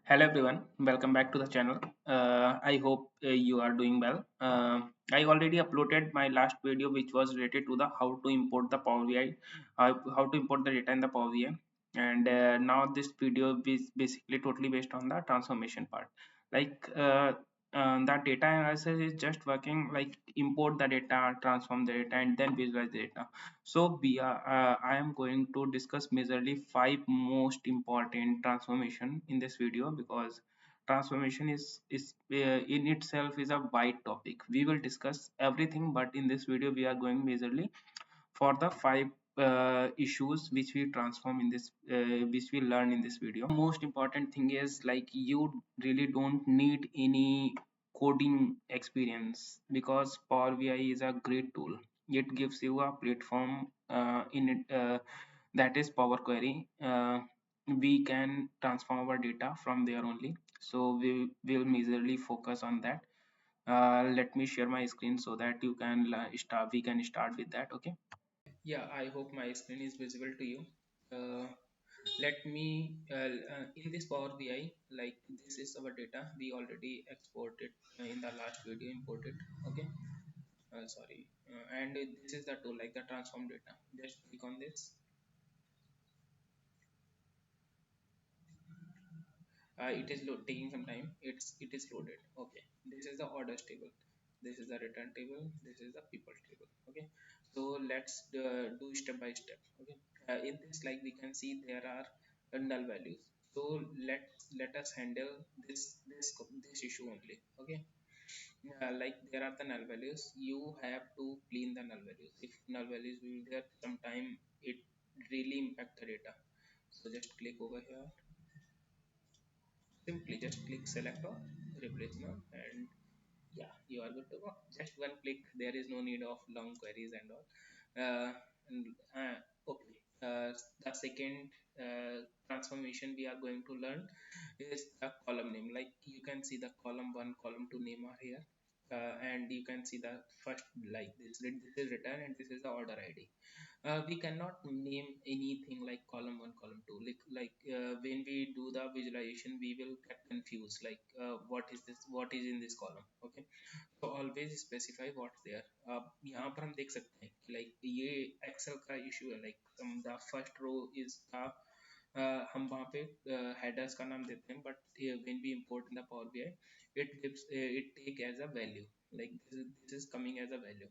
Hello everyone, welcome back to the channel. I hope you are doing well. I already uploaded my last video which was related to the how to import the Power BI, how to import the data in the Power BI, and now this video is basically totally based on the transformation part. Like the data analysis is just working like import the data, transform the data, and then visualize the data. So I am going to discuss majorly five most important transformation in this video because transformation is in itself is a wide topic. We will discuss everything, but in this video we are going majorly for the five issues which we transform in this which we learn in this video. Most important thing is like you really don't need any coding experience because Power BI is a great tool. It gives you a platform in it that is Power Query. We can transform our data from there only, so we will majorly focus on that. Let me share my screen so that you can start we can start with that. Okay. Yeah, I hope my screen is visible to you. uh, Let me in this Power BI, like this is our data we already exported in the last video imported. Okay. Sorry. And this is the tool, like the transform data. Just click on this. It is taking some time. It is loaded. Okay, this is the orders table, this is the return table, this is the people table. Okay, so let's do step by step. Okay. In this, like we can see there are null values. So let us handle this issue only. Okay. Like there are the null values, you have to clean the null values. If null values will be there sometime, it really impact the data. So just click over here. Simply just click select or replace now, and yeah, you are good to go. Just one click, there is no need of long queries and all. And, okay. The second transformation we are going to learn is the column name. Like you can see the column 1, column 2 name are here. And you can see the first, like this is return and this is the order ID. We cannot name anything like column 1, column 2. When we do the visualization, we will get confused, like what is this, what is in this column. Okay. So always specify what's there. यहाँ पर हम देख सकते हैं कि like ये Excel का issue है, like the first row is the हम वहाँ पे headers का नाम देते हैं, but when we import in the Power BI, it take as a value, like this is coming as a value.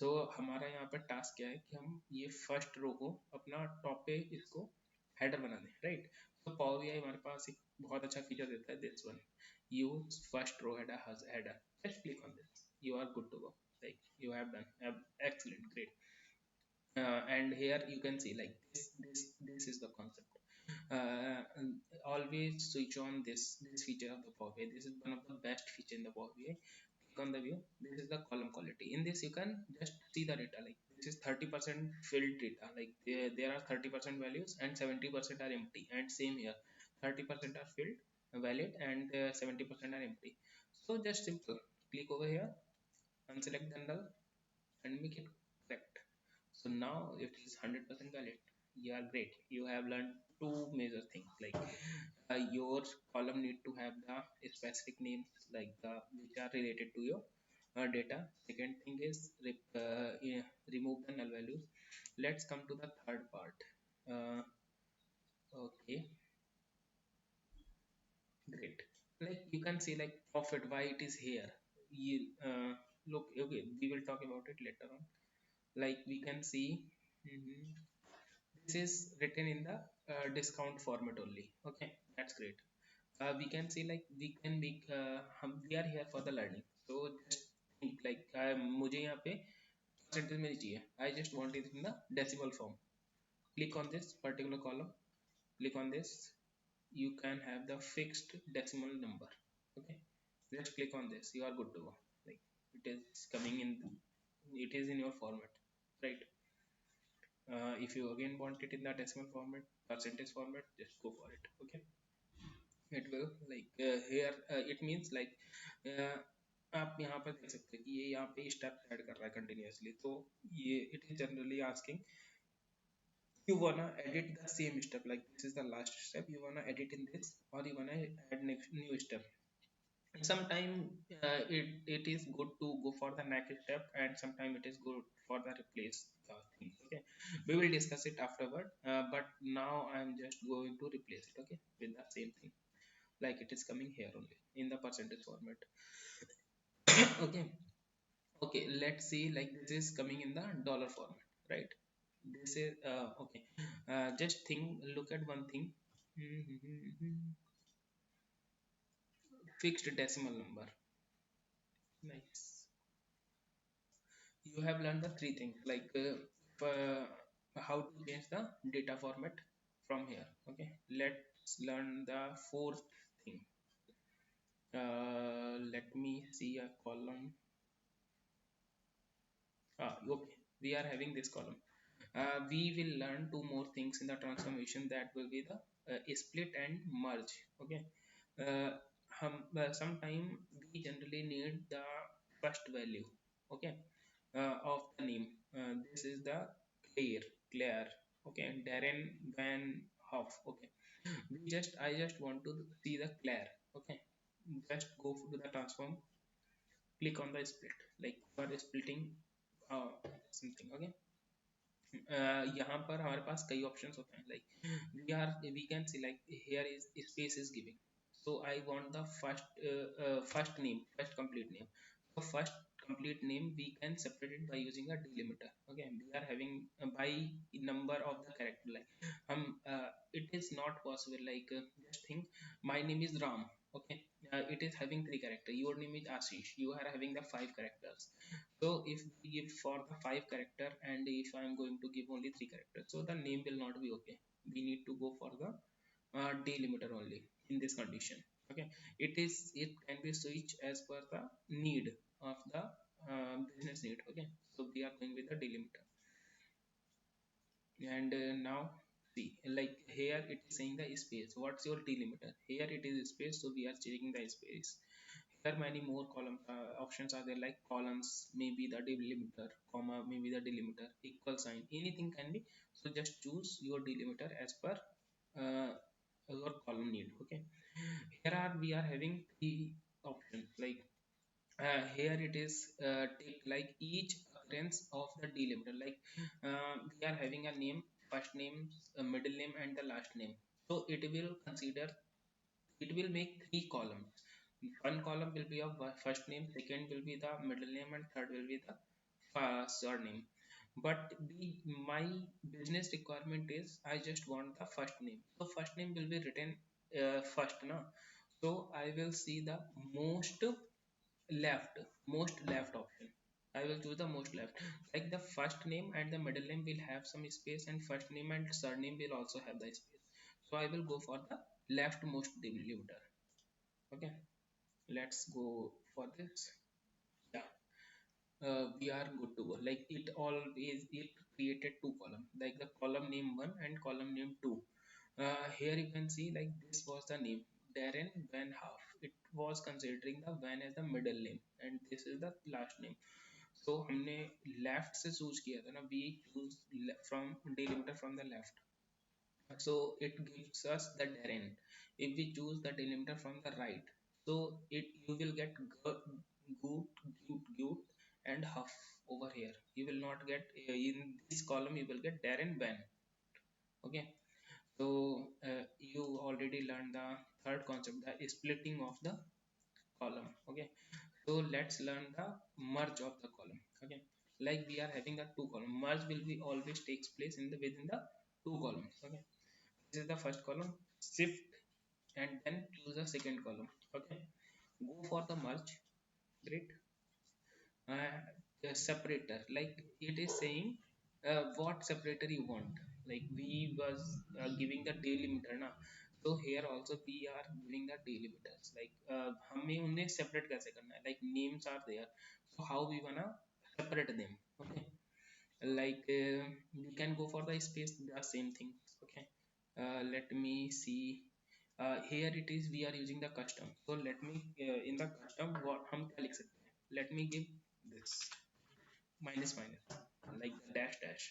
तो हमारा यहाँ पर टास्क क्या है कि हम ये फर्स्ट रो को अपना टॉप पे इसको हेडर बना दें, राइट। तो पावर बीआई हमारे पास एक बहुत अच्छा फीचर देता है, this one, use first row header. Just click on this, you are good to go, like you have done excellent, great. And here you can see like this is the concept. Always switch on this feature of the Power BI. This is one of the best feature in the Power BI. Click on the view. This is the column quality. In this you can just see the data, like this is 30% filled data, like there are 30% values and 70% are empty, and same here, 30% are filled valid and 70% are empty. So just simple, click over here, unselect the null and make it correct. So now it is 100% valid. You are great. You have learned two major things, like your column need to have the specific names, like the which are related to your data. Second thing is yeah, remove the null values. Let's come to the third part. Okay, great. Like you can see like profit, why it is here. You look, okay, we will talk about it later on. Like we can see, mhm, this is written in the discount format only. Okay, that's great. We can see like we can make we are here for the learning. So just think like मुझे यहाँ पे percentage में नहीं चाहिए, I just want it in the decimal form. Click on this particular column, click on this, you can have the fixed decimal number. Okay, just click on this, you are good to go. Like it is coming in, it is in your format, right? If you again want it in the decimal format, percentage format, just go for it. Okay, it will like here it means like uh, आप यहाँ पर देख सकते हैं कि ये यहाँ पे स्टेप ऐड कर रहा है कंटिन्यूअसली, तो ये it is generally asking You wanna edit the same step, like this is the last step, you wanna edit in this, or you wanna add next new step. Sometime it is good to go for the next step, and sometime it is good for the replace the things. Okay, we will discuss it afterward, but now I'm just going to replace it, okay, with the same thing, like it is coming here only in the percentage format. Okay, okay, let's see, like this is coming in the dollar format, right? This is okay, just think, look at one thing. Fixed decimal number. Nice. You have learned the three things, like how to change the data format from here. Okay, let's learn the fourth thing. Let me see a column. Okay, we are having this column. We will learn two more things in the transformation, that will be the split and merge. Okay, uh, sometime we generally need the first value, okay, of the name. This is the clear, clear, okay, Darren Van Hoff. Okay, I just want to see the clear. Okay, just go to the transform, click on the split, like for splitting something. Okay, यहाँ पर हमारे पास कई options होते हैं, like we can see, like here is space is giving, so I want the first name, first complete name. So first complete name we can separate it by using a delimiter. Okay, we are having by number of the character, like it is not possible, like just think my name is Ram. Okay, it is having three character, your name is Ashish, you are having the five characters. So if we give for the five character, and if I am going to give only three characters, so the name will not be okay. We need to go for the delimiter only in this condition. Okay, it can be switched as per the need of the business need. Okay, so we are going with the delimiter. And now see, like here it is saying the space, what's your delimiter, here it is space, so we are checking the space. There are many more column options are there, like columns, maybe the delimiter, comma, maybe the delimiter, equal sign, anything can be. So just choose your delimiter as per uh, your column need. Okay, here are we are having three options, like here it is take like each occurrence of the delimiter, like we are having a name, first name, a middle name, and the last name. So it will consider, it will make three columns. One column will be of first name, second will be the middle name, and third will be the surname. But my business requirement is I just want the first name, so first name will be written first now. So I will see the most left, most left option. I will choose the most left, like the first name and the middle name will have some space, and first name and surname will also have the space. So I will go for the leftmost delimiter. Okay, let's go for this. Yeah, we are good to go, like it always it created two column, like the column name 1 and column name 2. Here you can see, like this was the name, Darren Van Half. It was considering the Van as the middle name, and this is the last name. So हमने left से choose किया था ना, we choose from delimiter from the left, so it gives us the Darren. If we choose the delimiter from the right, so it you will get good, good, and Huff over here. You will not get in this column, you will get Darren Van. Okay, so you already learned the third concept, the splitting of the column. Okay, so let's learn the merge of the column. Okay, like we are having the two column, merge will be always takes place in the within the two columns. Okay, this is the first column, shift, and then choose the second column. Okay, go for the merge. Great. The separator, like it is saying what separator you want, like we was giving the delimiter now. So here also we are giving the delimiters, like हमें उन्हें separate कैसे करना है, like names are there, so how we wanna separate them. Okay, like we can go for the space, the same thing. Okay, let me see. Here it is, we are using the custom, so let me in the custom what हम क्या लिख सकते हैं, let me give this minus minus, like the dash dash.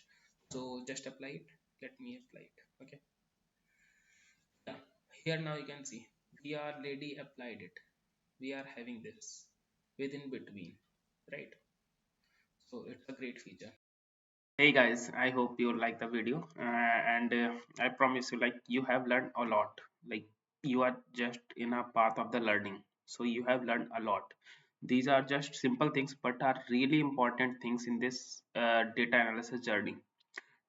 So just apply it, Let me apply it. Okay, yeah, here now you can see we are already applied it. We are having this within between, right? So it's a great feature. Hey guys, I hope you like the video, and I promise you, like, you have learned a lot. Like, you are just in a path of the learning, so you have learned a lot. These are just simple things but are really important things in this data analysis journey.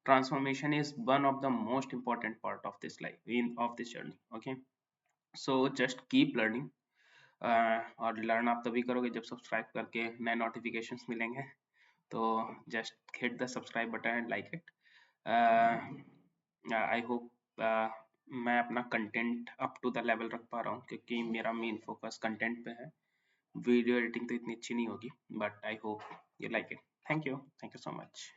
Transformation is one of the most important part of this life in of this journey. Okay, so just keep learning. और learn आप तभी करोगे जब subscribe करके नए notifications मिलेंगे. तो just hit the subscribe button and like it. I hope मैं अपना content up to the level रख पा रहा हूँ, क्योंकि मेरा मेन फोकस कंटेंट पे है. वीडियो एडिटिंग तो इतनी अच्छी नहीं होगी, but I hope you like it. Thank you so much.